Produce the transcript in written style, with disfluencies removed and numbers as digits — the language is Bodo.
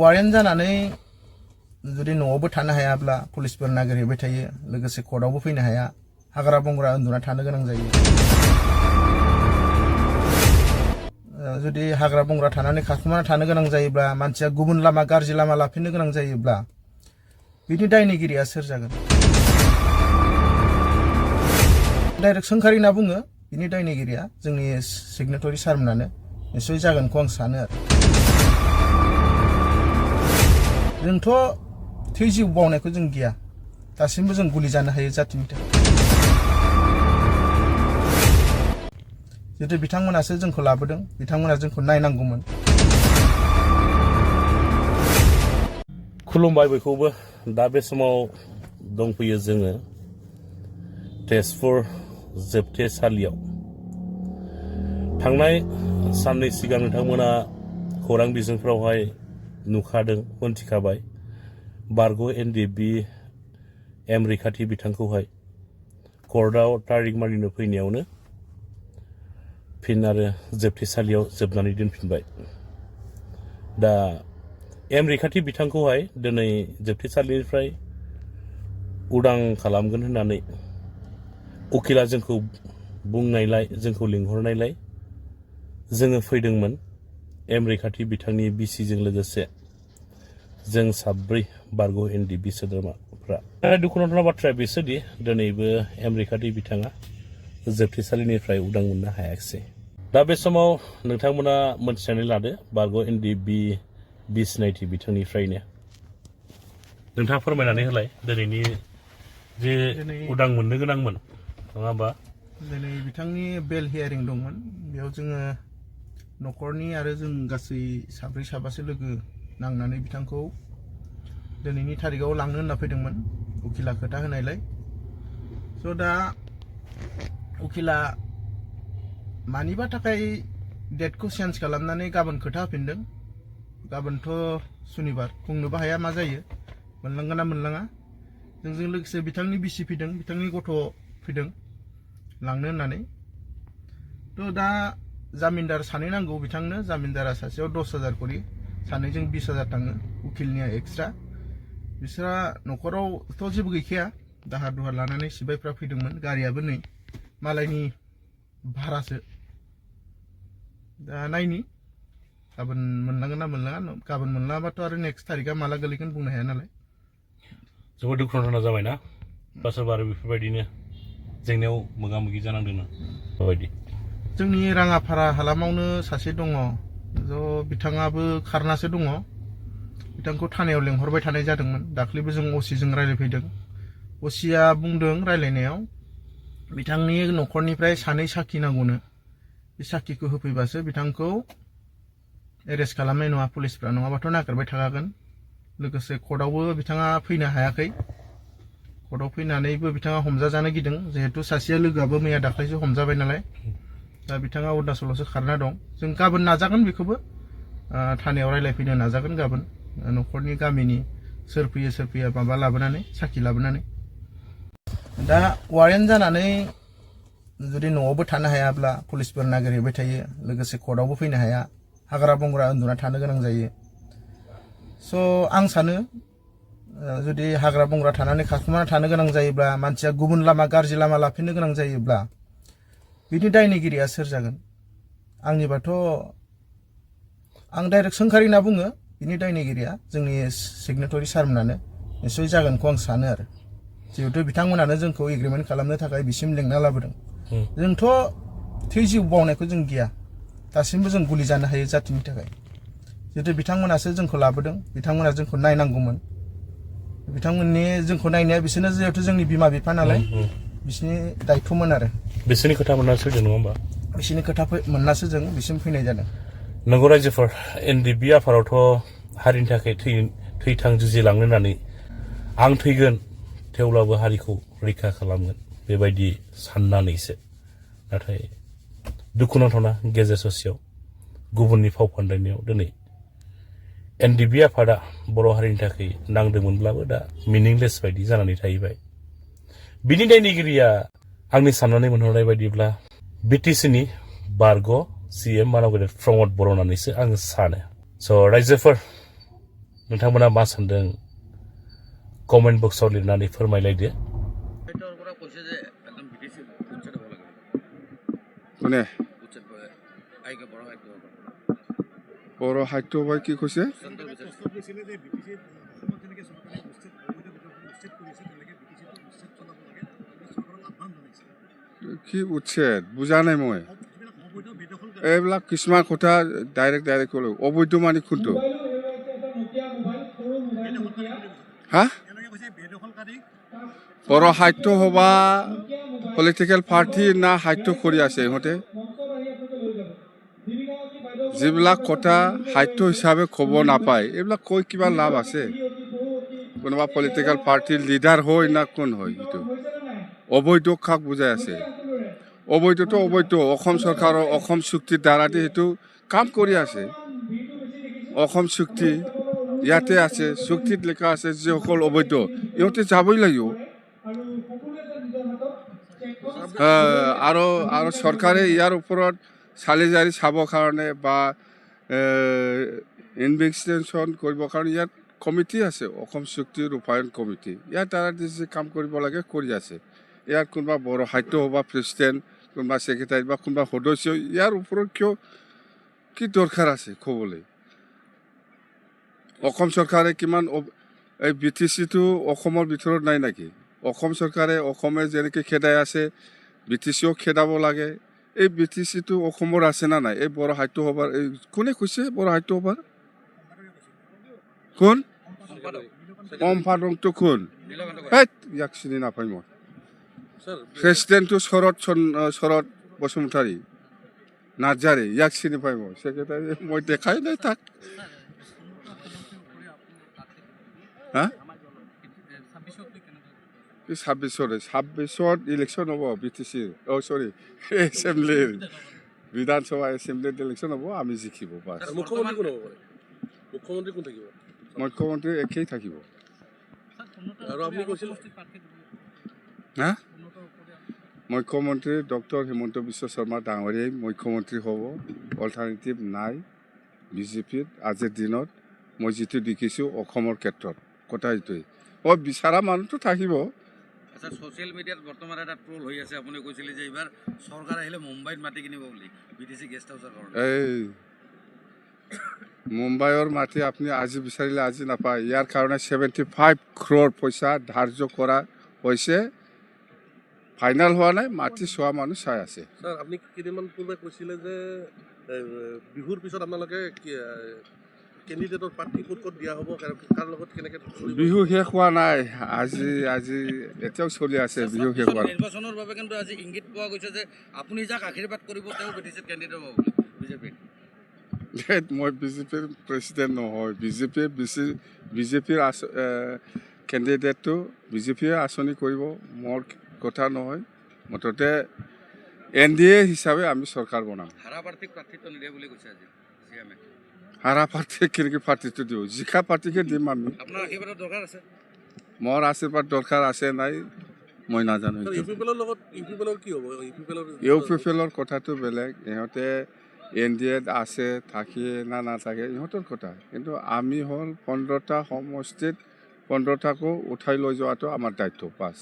वारेन्ट जानानै जुदि न'आवबो थानो हायाब्ला पुलिसफोर नागिरहैबाय थायो लोगोसे कर्टआवबो फैनो हाया हाग्रा बंग्रा उन्दुना थानो गोनां जायो जुदि हाग्रा बंग्रा थानानै खाखुमाना थानो गोनां जायोब्ला मानसिया गुबुन लामा गाज्रि लामा लाफिननो गोनां जायोब्ला बिनि दायनिगिरिया सोर जागोन डाइरेक्ट सोंखारि होनना बुङो बिनि दायनिगिरिया जोंनि सिगनेटरि सारमोनानो निश्चय जागोनखौ आं सानो आरो जोंथ' थै जिउ बावनायखौ जों गिया दासिमबो जों गुलि जानो हायो जातिनि थाखाय जितु बिथांमोनासो जोंखौ लाबोदों बिथांमोना जोंखौ नायनांगौमोन खुलुमबाय बयखौबो दा बे समाव दंफैयो जोङो तेजपुर जोबथेसालियाव थांनाय साननै सिगां नोंथांमोना खौरां बिजोंफ्रावहाय नुखादों मोनथिखाबाय बारग' एनडिएफबि एम रैखाथि बिथांखौहाय कर्टआव तारिख मारिनो फैनायावनो फिन आरो जोबथेसालियाव जोबनानै दोनफिनबाय दा एम रैखाथि बिथांखौहाय दिनै जोबथेसालिनिफ्राय उदां खालामगोन होननानै उकिला जोंखौ बुंनायलाय जोंखौ लिंहरनायलाय जोङो फैदोंमोन एम रैखाथि बिथांनि बिसिजों लोगोसे जों साब्रै बारग' एनडिएफबि सोद्रोमाफ्रा दुखुनांथाव बाथ्राया बिसोरदि दिनैबो एम रैखाथि बिथाङा जोबथेसालिनिफ्राय उदां मोननो हायाखिसै दा बे समाव नोंथांमोना मोनथिनानै लादो बारग' एनडिएफबि सिनायथि बिथांनिफ्रायनो नोंथाङा फोरमायनानै होलाय दिनैनि जे उदां मोननो गोनांमोन नङा होमबा दिनै बिथांनि बेल हियारिं दंमोन बेयाव जोङो न'खरनि आरो जों गासै साब्रै साबासो लोगो नांनानै बिथांखौ दिनैनि थारिखआव लांनो होनना फैदोंमोन उकिला खोथा होनायलाय स' दा उकिला मानिबा थाखाय डेटखौ चेन्ज खालामनानै गाबोन खोथा होफिनदों गाबोनथ' सुनिबार बुंनोबो हाया मा जायो मोनलांगोन ना मोनलाङा जोंजों लोगोसे बिथांनि बिसि फैदों बिथांनि गथ' फैदों लांनो होननानै थ' दा जामिनदार सानै नांगौ बिथांनो जामिनदारा सासेयाव 10,000 करि सानैजों 20,000 थाङो उकिलनिया एक्सट्रा बिसोरा न'खरावथ' जेबो गैखाया दाहार दुहार लानानै सिबायफ्रा फैदोंमोन गारियाबो नै मालायनि भारासो दा नायनि गाबोन मोनलांगोन ना मोनलाङा गाबोन मोनलाङाबाथ' आरो नेक्स्ट थारिखआ माला गोलैगोन बुंनो हाया नालाय जोबोद दुखुनांथाव जाबायना सोरबा आरो बेफोरबायदिनो जेंनायाव मोगा मोगि जानांदोंना बेबायदि जोंनि राङाफारा हालामावनो सासे दङ ज' बिथाङाबो खारनासो दङ बिथांखौ थानायाव लेंहरबाय थानाय जादोंमोन दाख्लैबो जों असिजों रायलायफैदों असिया बुंदों रायलायनायाव बिथांनि न'खरनिफ्राय सानै साखि नांगौनो बे साखिखौ होफैबासो बिथांखौ एरेस्ट खालामनाय नङा पुलिसफ्रा नङाबाथ' नागिरबाय थाखागोन लोगोसे कर्टआवबो बिथाङा फैनो हायाखै कर्टआव फैनानैबो बिथाङा हमजाजानो गिदों जिहेतु सासेया लोगोआबो मैया दाख्लैसो हमजाबाय नालाय दा बिथाङा अरुणाचलावसो खारना दं जों गाबोन नाजागोन बेखौबो थानायाव रायलायफैनो नाजागोन गाबोन न'खरनि गामिनि सोर फैया माबा लाबोनानै साखि लाबोनानै दा वारेन्ट जानानै जुदि न'आवबो थानो हायाब्ला पुलिसफोर नागिरहैबाय थायो लोगोसे कर्टआवबो फैनो हाया हाग्रा बंग्रा उन्दुना थानो गोनां जायो स' आं सानो जुदि हाग्रा बंग्रा थानानै खाखुमाना थानो गोनां जायोब्ला मानसिया गुबुन लामा गाज्रि लामा लाफिननो गोनां जायोब्ला बिनि दायनिगिरिया सोर जागोन आंनिबाथ' आं डाइरेक्ट सोंखारि होनना बुङो बिनि दायनिगिरिया जोंनि सिगनेटरि सारमोनानो निश्चय जागोनखौ आं सानो आरो जिहेतु बिथांमोनानो जोंखौ एग्रिमेन्ट खालामनो थाखाय बिसिम लेंना लाबोदों जोंथ' थै जिउ बावनायखौ जों गिया दासिमबो जों गुलि जानो हायो जातिनि थाखाय जिहेतु बिथांमोनासो जोंखौ लाबोदों बिथांमोना जोंखौ नायनांगौमोन बिथांमोननि जोंखौ नायनाया बिसोरनो जिहेतु जोंनि बिमा बिफा नालाय बिसोरनि दायथ'मोन आरो बिसोरनि खोथा मोननासो फैदों नङा होमबा बिसोरनि खोथा मोननासो जों बिसिम फैनाय जादों नंगौ रायजोफोर एनडिएफबि आफादावथ' हारिनि थाखाय थैथां जुजिलांनो होननानै आं थैगोन थेवब्लाबो हारिखौ रैखा खालामगोन बेबायदि साननानैसो नाथाय दुखुनांथावना गेजेर ससेयाव गुबुननि फाव फान्दायनायाव दिनै एनडिएफबि आफादा बर' हारिनि थाखाय नांदोंमोनब्लाबो दा मिनिंलेस बायदि जानानै थाहैबाय बिनि दायनिगिरिया आंनि साननानै मोनहरनाय बायदिब्ला बिटिसिनि बारग' CM मानव गेदेर प्रमद बर' होननानैसो आङो सानो स' रायजोफोर नोंथांमोना मा सानदों कमेन्ट बक्सआव लिरनानै फोरमायलायदो। কোনে বড় সাহিত্য সভাই কি কৈছে? কি উচ্ছেদ বুজা নাই মই এইবিলাক কিছুমান কথা ডাইৰেক্ট ক'লো। অবৈধ মানে কোনটো? হা বড় সাহিত্য সভা পলিটিকেল পাৰ্টি না সাহিত্য কৰি আছে ইহঁতে? যিবিলাক কথা সাহিত্য হিচাপে ক'ব নাপায় এইবিলাক কৈ কিবা লাভ আছে? কোনোবা পলিটিকেল পাৰ্টিৰ লিডাৰ হয় না কোন হয়? এইটো অবৈধ কাক বুজাই আছে? অবৈধটো অবৈধ। অসম চৰকাৰৰ অসম চুক্তিৰ দ্বাৰা সেইটো কাম কৰি আছে। অসম চুক্তি ইয়াতে আছে, চুক্তিত লিখা আছে যিসকল অবৈধ ইহঁতে যাবই লাগিব। আৰু চৰকাৰে ইয়াৰ ওপৰত চালি জাৰি চাবৰ কাৰণে বা ইনভেষ্টিগেশ্যন কৰিবৰ কাৰণে ইয়াত কমিটি আছে, অসম চুক্তি ৰূপায়ণ কমিটি। ইয়াৰ দ্বাৰা যি কাম কৰিব লাগে কৰি আছে। ইয়াত কোনোবা বড়ো সাহিত্য সভা প্ৰেচিডেণ্ট, কোনোবা ছেক্ৰেটাৰী বা কোনোবা সদস্য ইয়াৰ ওপৰত কিয় কি দৰকাৰ আছে ক'বলৈ? অসম চৰকাৰে কিমান এই BTCটো অসমৰ ভিতৰত নাই নেকি? অসম চৰকাৰে অসমে যেনেকৈ খেদাই আছে BTCও খেদাব লাগে। এই BTCটো অসমৰ আছে না নাই? এই বড়ো সাহিত্য সভাৰ এই কোনে কৈছে বড়ো সাহিত্য সভাৰ? কোন সম্পাদকটো কোন? ইয়াক চিনি নাপায় মই। প্ৰেচিডেণ্টটো শৰৎ বসুমতাৰী নাৰ্জাৰী, ইয়াক চিনি পাই মই। ছেক্ৰেটাৰী মই দেখাই নাই তাক। হা 26ত ইলেকশ্যন হ'ব BTCৰ। চৰি এছেম্বলিৰ বিধানসভা এছেম্বলিত ইলেকশ্যন হ'ব, আমি জিকিব বাছ। মুখ্যমন্ত্ৰী একেই থাকিব। হা মুখ্যমন্ত্ৰী ডক্টৰ হিমন্ত বিশ্ব শৰ্মা ডাঙৰীয়াই মুখ্যমন্ত্ৰী হ'ব। অল্টাৰনেটিভ নাই BJPত আজিৰ দিনত। মই যিটো দেখিছোঁ অসমৰ ক্ষেত্ৰত কথা এইটোৱেই। বিচৰা মানুহটো থাকিব। ছ'চিয়েল মিডিয়াত বৰ্তমান এটা ট্ৰল হৈ আছে, আপুনি কৈছিলে যে এইবাৰ চৰকাৰ আহিলে মুম্বাইত মাটি কিনিব বুলি BTC গেষ্ট হাউচৰ কাৰণে। এই মুম্বাইৰ মাটি আপুনি আজি বিচাৰিলে আজি নাপায়। ইয়াৰ কাৰণে 75 crore পইচা ধাৰ্য কৰা হৈছে। ফাইনেল হোৱা নাই, মাটি চোৱা মানুহ চাই আছে। ছাৰ আপুনি কেইদিনমান পূৰ্বে কৈছিলে যে বিহুৰ পিছত আপোনালোকে কেণ্ডিডেটৰ প্ৰাৰ্থী ক'ত দিয়া হ'ব, কাৰ লগত কেনেকৈ? বিহু শেষ হোৱা নাই, আজি এতিয়াও চলি আছে। বিহু শেষ হোৱা নাই। নিৰ্বাচনৰ বাবে কিন্তু আজি ইংগিত পোৱা গৈছে যে আপুনি যাক আশীৰ্বাদ কৰিব তেওঁ BTCত কেণ্ডিডেট হ'ব বুলি BJPত। মই BJPৰ প্ৰেচিডেণ্ট নহয়। BJPৰ কেণ্ডিডেটটো BJPয়ে আঁচনি কৰিব, মোৰ কথা নহয়। মুঠতে NDA হিচাপে আমি চৰকাৰ বনাম। হাৰা প্ৰাৰ্থীক প্ৰাৰ্থিত্ব নিদিয়ে বুলি কৈছে আজি CM-এ। হাৰা প্ৰাৰ্থীক কেনেকৈ প্ৰাৰ্থিত্ব দিওঁ? জিকা প্ৰাৰ্থীকে দিম আমি। আপোনাৰ আশীৰ্বাদৰ দৰকাৰ আছে? মোৰ আশীৰ্বাদ দৰকাৰ আছে নাই মই নাজানো। ইউপিপিএলৰ কথাটো বেলেগ। ইহঁতে NDAত আছে থাকে না নাথাকে ইহঁতৰ কথা। কিন্তু আমি হ'ল 15টা সমষ্টিত 15টাকো উঠাই লৈ যোৱাটো আমাৰ দায়িত্ব। পাছ